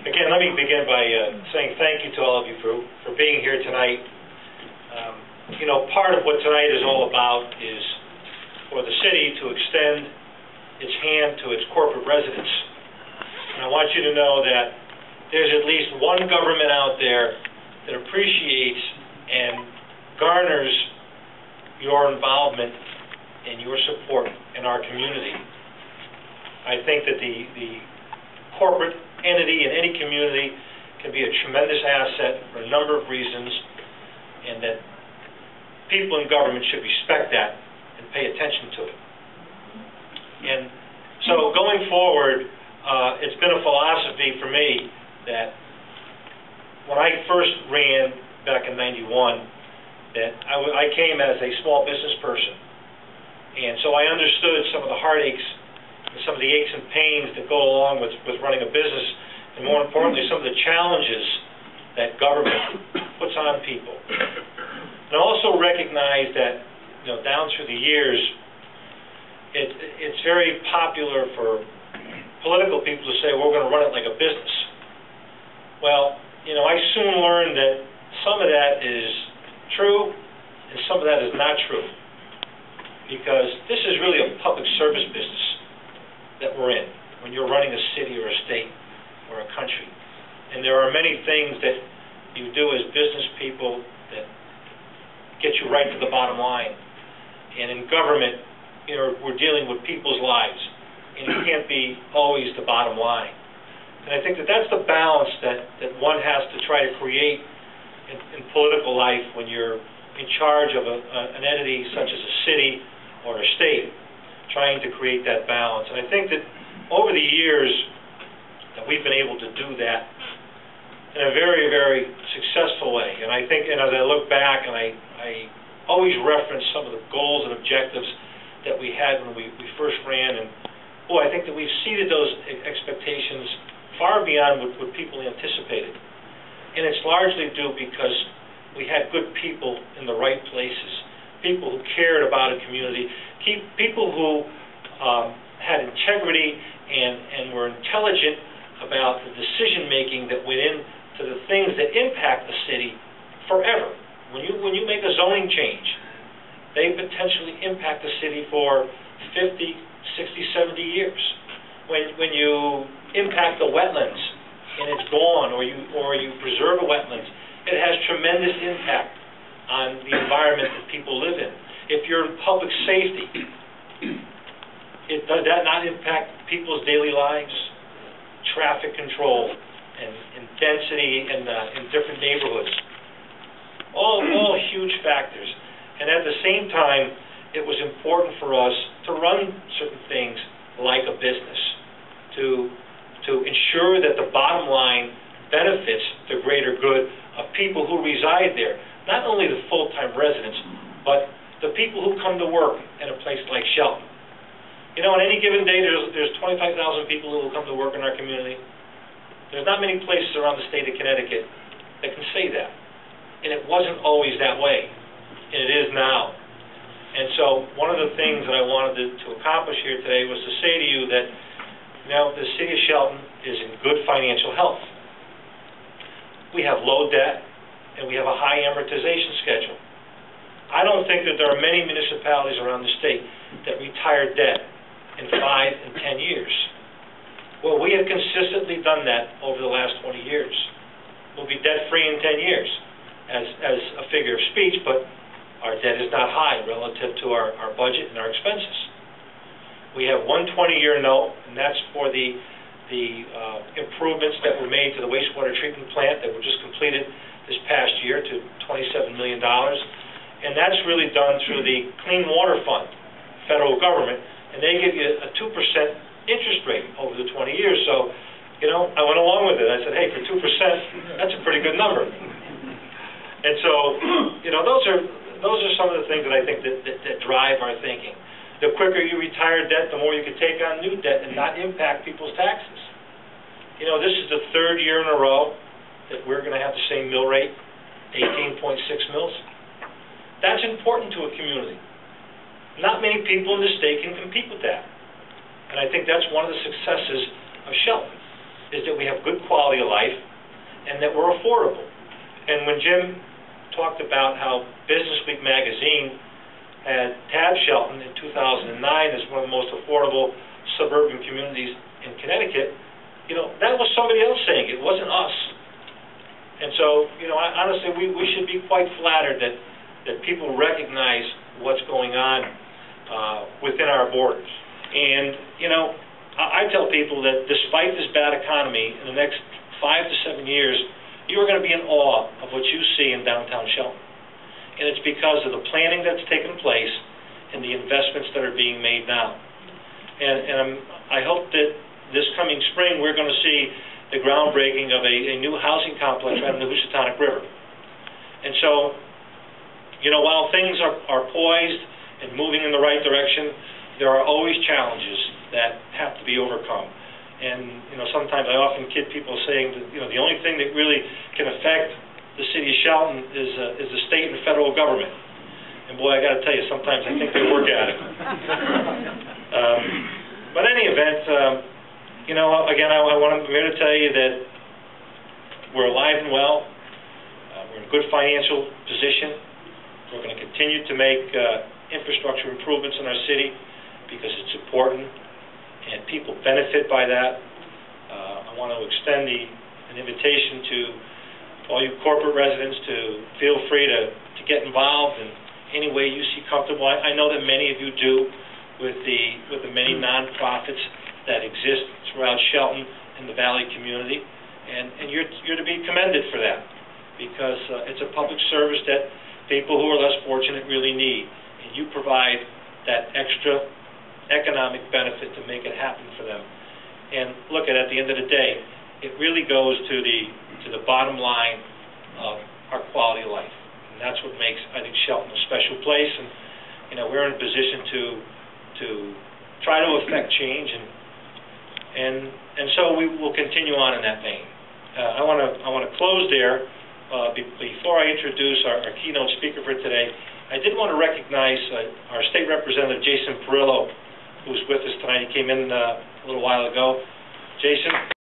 Again, let me begin by saying thank you to all of you for being here tonight. Part of what tonight is all about is for the city to extend its hand to its corporate residents. And I want you to know that there's at least one government out there that appreciates and garners your involvement and your support in our community. I think that the corporate entity in any community can be a tremendous asset for a number of reasons, and that people in government should respect that and pay attention to it. And so going forward, it's been a philosophy for me that when I first ran back in '91, that I came as a small business person, and so I understood some of the heartaches and some of the aches and pains that go along with running a business, and more importantly, some of the challenges that government puts on people. And I also recognize that, down through the years, it's very popular for political people to say, we're going to run it like a business. Well, I soon learned that some of that is true and some of that is not true, because this is really a public service business that we're in when you're running a city or a state or a country. And there are many things that you do as business people that get you right to the bottom line. And in government, we're dealing with people's lives, and it can't be always the bottom line. And I think that that's the balance that one has to try to create in political life when you're in charge of an entity such as a city or a state, trying to create that balance. And I think that over the years that we've been able to do that in a very, very successful way. And I think, and as I look back, and I always reference some of the goals and objectives that we had when we first ran, and I think that we've exceeded those expectations far beyond what people anticipated. And it's largely due because we had good people in the right places, people who cared about a community, people who had integrity and were intelligent about the decision-making that went into the things that impact the city forever. When you make a zoning change, they potentially impact the city for 50, 60, 70 years. When you impact the wetlands and it's gone, or you preserve a wetlands, it has tremendous impact on the environment that people live in. If you're in public safety, does that not impact people's daily lives? Traffic control and density in different neighborhoods. All huge factors. And at the same time, it was important for us to run certain things like a business, to ensure that the bottom line benefits the greater good of people who reside there. Not only the full-time residents, but the people who come to work in a place like Shelton. On any given day, there's 25,000 people who will come to work in our community. There's not many places around the state of Connecticut that can say that. And it wasn't always that way, and it is now. And so one of the things that I wanted to accomplish here today was to say to you that, the city of Shelton is in good financial health. We have low debt, and we have a high amortization schedule. I don't think that there are many municipalities around the state that retire debt in 5 and 10 years. Well, we have consistently done that over the last 20 years. We'll be debt-free in 10 years as a figure of speech, but our debt is not high relative to our budget and our expenses. We have one 20-year note, and that's for the improvements that were made to the wastewater treatment plant that were just completed this past year to $27 million. And that's really done through the Clean Water Fund, federal government, and they give you a 2% interest rate over the 20 years. So, I went along with it. I said, hey, for 2%, that's a pretty good number. And so, those are some of the things that I think that drive our thinking. The quicker you retire debt, the more you can take on new debt and not impact people's taxes. This is the third year in a row that we're going to have the same mill rate, 18.6 mils. That's important to a community. Not many people in the state can compete with that. And I think that's one of the successes of Shelton. is that we have good quality of life and that we're affordable. And when Jim talked about how Business Week magazine had tabbed Shelton in 2009 as one of the most affordable suburban communities in Connecticut, you know, that was somebody else saying it. It wasn't us. And so, you know, honestly, we should be quite flattered that people recognize what's going on within our borders. And, you know, I tell people that despite this bad economy, in the next 5 to 7 years, you are going to be in awe of what you see in downtown Shelton. And it's because of the planning that's taken place and the investments that are being made now. And I hope that this coming spring we're going to see the groundbreaking of a new housing complex right on the Housatonic River. And so, you know, while things are poised and moving in the right direction, there are always challenges that have to be overcome. And, you know, sometimes I often kid people saying that, you know, the only thing that really can affect the city of Shelton is the state and federal government. And boy, I got to tell you, sometimes I think they work at it. But in any event, you know, again, I'm here to tell you that we're alive and well. We're in a good financial position. We're going to continue to make infrastructure improvements in our city because it's important and people benefit by that. I want to extend an invitation to all you corporate residents to feel free to get involved in any way you see comfortable. I know that many of you do with the many nonprofits that exist throughout Shelton and the Valley community, and you're to be commended for that because it's a public service that people who are less fortunate really need, and you provide that extra economic benefit to make it happen for them. And look, at the end of the day, it really goes to the bottom line of our quality of life, and that's what makes, I think, Shelton a special place. And you know, we're in a position to try to affect change, and so we will continue on in that vein. I want to close there. Before I introduce our keynote speaker for today, I did want to recognize our state representative, Jason Perillo, who's with us tonight. He came in a little while ago. Jason.